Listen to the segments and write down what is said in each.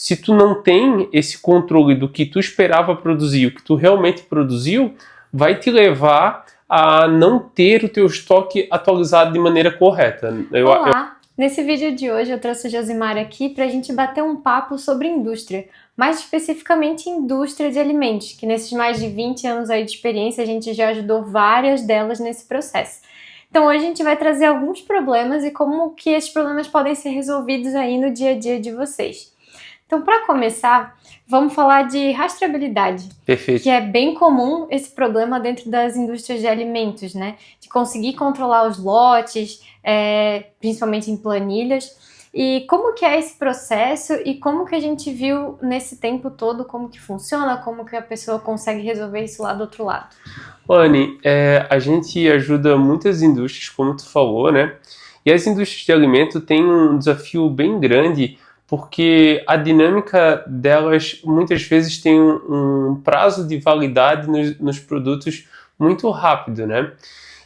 se tu não tem esse controle do que tu esperava produzir, o que tu realmente produziu, vai te levar a não ter o teu estoque atualizado de maneira correta. Olá! Nesse vídeo de hoje eu trouxe o Josimar aqui para a gente bater um papo sobre indústria, mais especificamente indústria de alimentos, que nesses mais de 20 anos aí de experiência a gente já ajudou várias delas nesse processo. Então hoje a gente vai trazer alguns problemas e como que esses problemas podem ser resolvidos aí no dia a dia de vocês. Então, para começar, vamos falar de rastreabilidade. Perfeito. Que é bem comum esse problema dentro das indústrias de alimentos, né? De conseguir controlar os lotes, principalmente em planilhas. E como que é esse processo e como que a gente viu nesse tempo todo, como que funciona, como que a pessoa consegue resolver isso lá do outro lado? Anne, a gente ajuda muitas indústrias, como tu falou, né? E as indústrias de alimento têm um desafio bem grande, porque a dinâmica delas muitas vezes tem um prazo de validade nos produtos muito rápido, né?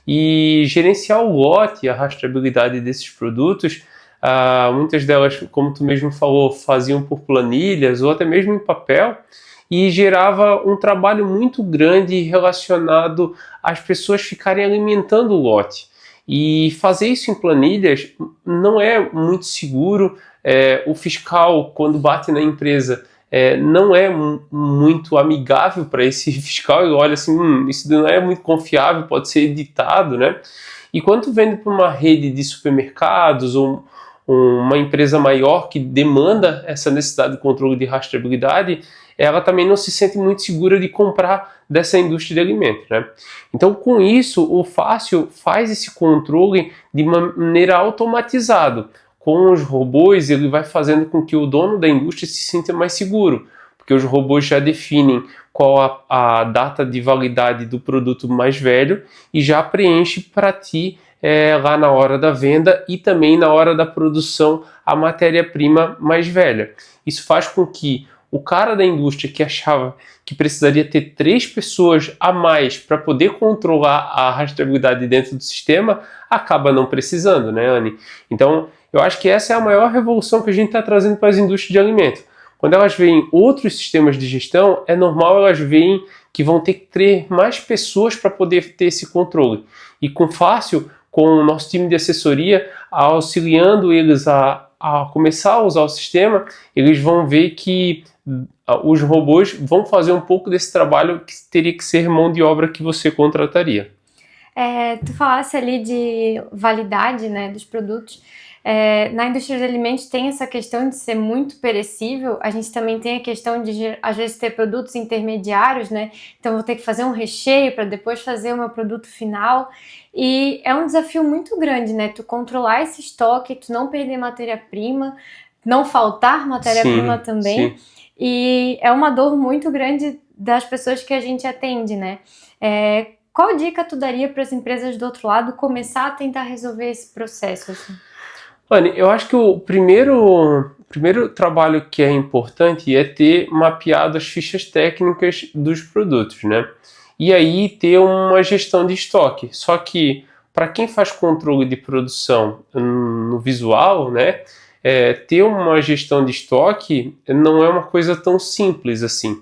E gerenciar o lote e a rastreabilidade desses produtos, muitas delas, como tu mesmo falou, faziam por planilhas ou até mesmo em papel, e gerava um trabalho muito grande relacionado às pessoas ficarem alimentando o lote. E fazer isso em planilhas não é muito seguro. O fiscal, quando bate na empresa, não é muito amigável para esse fiscal. Ele olha assim, isso não é muito confiável, pode ser editado, né? E quando tu vende para uma rede de supermercados ou uma empresa maior que demanda essa necessidade de controle de rastreabilidade, ela também não se sente muito segura de comprar dessa indústria de alimentos, né? Então, com isso, o Fácil faz esse controle de maneira automatizada. Com os robôs, ele vai fazendo com que o dono da indústria se sinta mais seguro, porque os robôs já definem qual a data de validade do produto mais velho e já preenche para ti lá na hora da venda e também na hora da produção a matéria-prima mais velha. Isso faz com que o cara da indústria que achava que precisaria ter 3 pessoas a mais para poder controlar a rastreabilidade dentro do sistema, acaba não precisando, né, Anne? Então, eu acho que essa é a maior revolução que a gente está trazendo para as indústrias de alimento. Quando elas veem outros sistemas de gestão, é normal elas veem que vão ter que ter mais pessoas para poder ter esse controle. E com Fácil, com o nosso time de assessoria, auxiliando eles a começar a usar o sistema, eles vão ver que os robôs vão fazer um pouco desse trabalho que teria que ser mão de obra que você contrataria. Tu falasse ali de validade, né, dos produtos. Na indústria de alimentos tem essa questão de ser muito perecível. A gente também tem a questão de, às vezes, ter produtos intermediários, né? Então, vou ter que fazer um recheio para depois fazer o meu produto final. E é um desafio muito grande, né? Tu controlar esse estoque, tu não perder matéria-prima, não faltar matéria-prima também. Sim. E é uma dor muito grande das pessoas que a gente atende, né? Qual dica tu daria para as empresas do outro lado começar a tentar resolver esse processo? Assim? Olha, eu acho que o primeiro trabalho que é importante é ter mapeado as fichas técnicas dos produtos, né? E aí ter uma gestão de estoque. Só que para quem faz controle de produção no visual, né? Ter uma gestão de estoque não é uma coisa tão simples assim.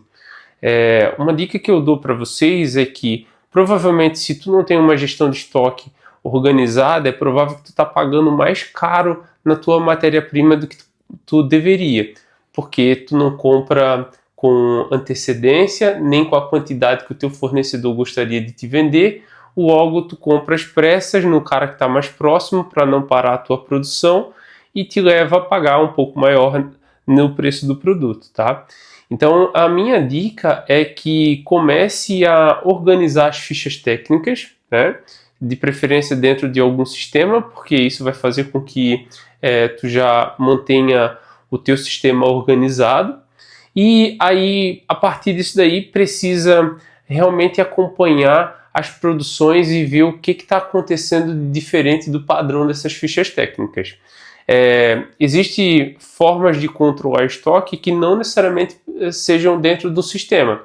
Uma dica que eu dou para vocês é que provavelmente se tu não tem uma gestão de estoque organizada, é provável que tu está pagando mais caro na tua matéria-prima do que tu deveria, porque tu não compra com antecedência, nem com a quantidade que o teu fornecedor gostaria de te vender, logo tu compra às pressas no cara que está mais próximo para não parar a tua produção e te leva a pagar um pouco maior no preço do produto, tá? Então, a minha dica é que comece a organizar as fichas técnicas, né? De preferência dentro de algum sistema, porque isso vai fazer com que tu já mantenha o teu sistema organizado. E aí, a partir disso daí, precisa realmente acompanhar as produções e ver o que está acontecendo de diferente do padrão dessas fichas técnicas. Existem formas de controlar estoque que não necessariamente sejam dentro do sistema.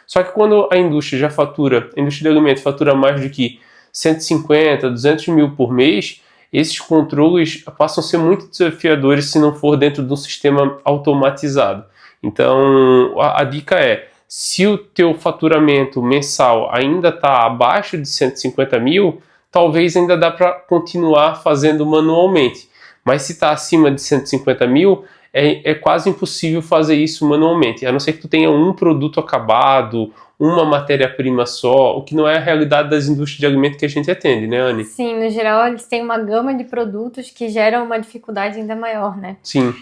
Só que quando a indústria de alimentos fatura mais do que 150, 200 mil por mês, esses controles passam a ser muito desafiadores se não for dentro de um sistema automatizado. Então, a dica é, se o teu faturamento mensal ainda está abaixo de 150 mil, talvez ainda dá para continuar fazendo manualmente. Mas se está acima de 150 mil, é quase impossível fazer isso manualmente, a não ser que tu tenha um produto acabado, uma matéria-prima só, o que não é a realidade das indústrias de alimento que a gente atende, né, Anny? Sim, no geral eles têm uma gama de produtos que geram uma dificuldade ainda maior, né? Sim.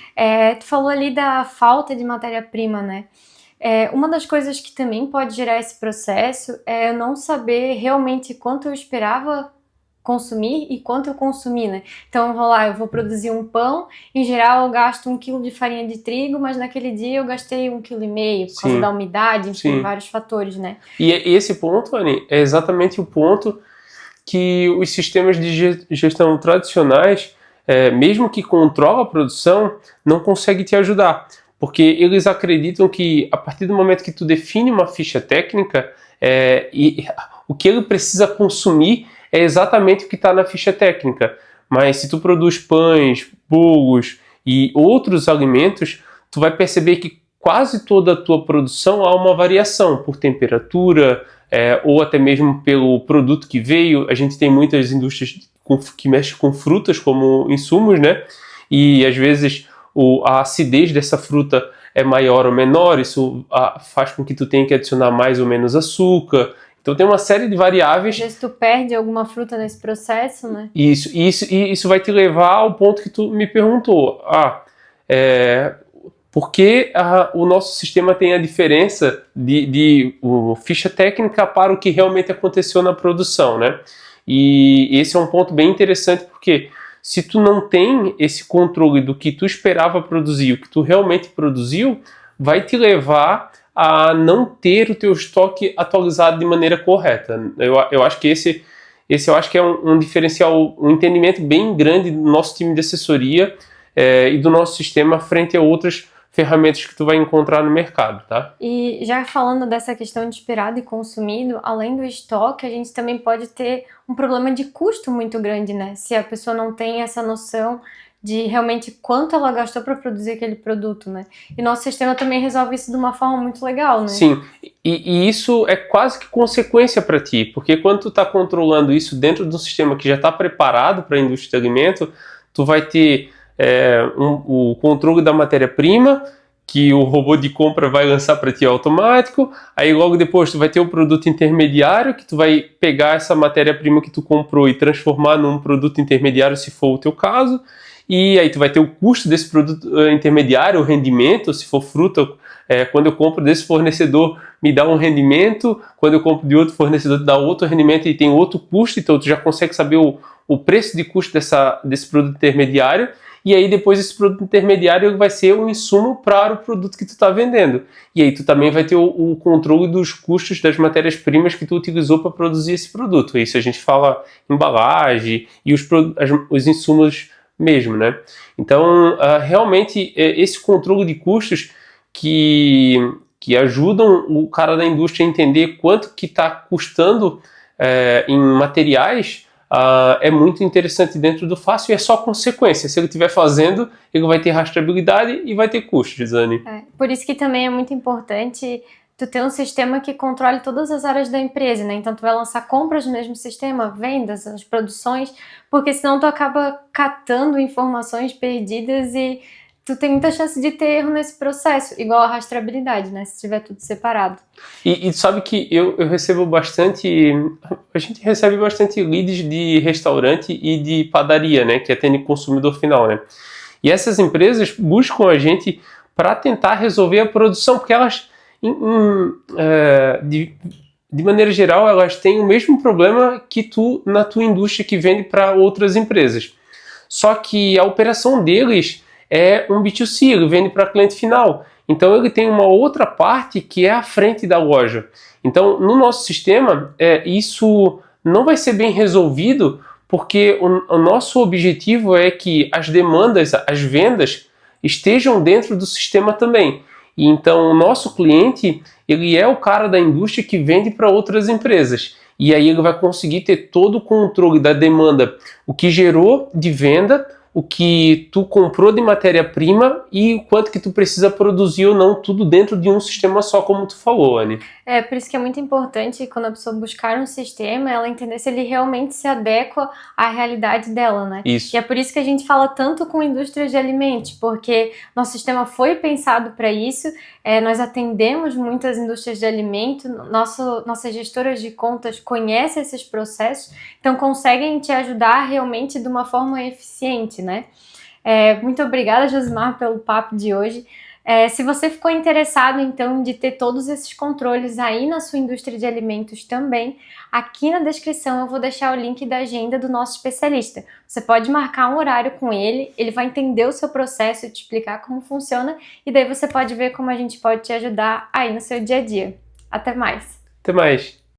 Tu falou ali da falta de matéria-prima, né? Uma das coisas que também pode gerar esse processo é eu não saber realmente quanto eu esperava consumir e quanto eu consumi, né? Então eu vou produzir um pão, em geral eu gasto 1 quilo de farinha de trigo, mas naquele dia eu gastei 1,5 kg por causa da umidade, enfim, vários fatores, né? E esse ponto, Anny, é exatamente o ponto que os sistemas de gestão tradicionais, mesmo que controlam a produção, não conseguem te ajudar, porque eles acreditam que a partir do momento que tu define uma ficha técnica, e o que ele precisa consumir é exatamente o que está na ficha técnica. Mas se tu produz pães, bolos e outros alimentos, tu vai perceber que quase toda a tua produção há uma variação por temperatura, ou até mesmo pelo produto que veio. A gente tem muitas indústrias que mexem com frutas como insumos, né? E às vezes a acidez dessa fruta é maior ou menor, isso faz com que tu tenha que adicionar mais ou menos açúcar. Então tem uma série de variáveis. Às vezes tu perde alguma fruta nesse processo, né? Isso vai te levar ao ponto que tu me perguntou. Por que o nosso sistema tem a diferença de ficha técnica para o que realmente aconteceu na produção, né? E esse é um ponto bem interessante, porque se tu não tem esse controle do que tu esperava produzir, o que tu realmente produziu, vai te levar a não ter o teu estoque atualizado de maneira correta. Eu acho que esse eu acho que é um diferencial, um entendimento bem grande do nosso time de assessoria e do nosso sistema frente a outras ferramentas que tu vai encontrar no mercado, tá? E já falando dessa questão de esperado e consumido, além do estoque, a gente também pode ter um problema de custo muito grande, né? Se a pessoa não tem essa noção de realmente quanto ela gastou para produzir aquele produto, né? E nosso sistema também resolve isso de uma forma muito legal, né? Sim, e isso é quase que consequência para ti, porque quando tu está controlando isso dentro de um sistema que já está preparado para a indústria de alimento, tu vai ter o controle da matéria-prima, que o robô de compra vai lançar para ti automático, aí logo depois tu vai ter o produto intermediário, que tu vai pegar essa matéria-prima que tu comprou e transformar num produto intermediário, se for o teu caso, e aí tu vai ter o custo desse produto intermediário, o rendimento, se for fruta, quando eu compro desse fornecedor me dá um rendimento, quando eu compro de outro fornecedor dá outro rendimento e tem outro custo, então tu já consegue saber o preço de custo desse produto intermediário, e aí depois esse produto intermediário vai ser o insumo para o produto que tu está vendendo. E aí tu também vai ter o controle dos custos das matérias-primas que tu utilizou para produzir esse produto. Isso a gente fala embalagem e os insumos mesmo, né? Então, realmente, esse controle de custos que ajudam o cara da indústria a entender quanto que está custando em materiais é muito interessante dentro do fácil e é só consequência. Se ele estiver fazendo, ele vai ter rastreabilidade e vai ter custos, Anny. Por isso que também é muito importante tu ter um sistema que controle todas as áreas da empresa, né? Então tu vai lançar compras no mesmo sistema, vendas, as produções, porque senão tu acaba catando informações perdidas e tu tem muita chance de ter erro nesse processo, igual a rastreabilidade, né? Se tiver tudo separado. E sabe que eu recebo bastante... A gente recebe bastante leads de restaurante e de padaria, né? Que atende consumidor final, né? E essas empresas buscam a gente para tentar resolver a produção, porque elas, de maneira geral, elas têm o mesmo problema que tu na tua indústria que vende para outras empresas. Só que a operação deles é um B2C, ele vende para cliente final. Então ele tem uma outra parte que é a frente da loja. Então no nosso sistema isso não vai ser bem resolvido, porque o nosso objetivo é que as demandas, as vendas estejam dentro do sistema também. E então o nosso cliente, ele é o cara da indústria que vende para outras empresas. e aí ele vai conseguir ter todo o controle da demanda, o que gerou de venda, o que tu comprou de matéria-prima e o quanto que tu precisa produzir ou não, tudo dentro de um sistema só, como tu falou, Anne. Por isso que é muito importante quando a pessoa buscar um sistema, ela entender se ele realmente se adequa à realidade dela, né? Isso. E é por isso que a gente fala tanto com indústrias de alimentos, porque nosso sistema foi pensado para isso, nós atendemos muitas indústrias de alimento, nossas gestoras de contas conhecem esses processos, então conseguem te ajudar realmente de uma forma eficiente, né? Muito obrigada, Josimar, pelo papo de hoje. Se você ficou interessado, então, de ter todos esses controles aí na sua indústria de alimentos também, aqui na descrição eu vou deixar o link da agenda do nosso especialista. Você pode marcar um horário com ele, ele vai entender o seu processo e te explicar como funciona, e daí você pode ver como a gente pode te ajudar aí no seu dia a dia. Até mais! Até mais!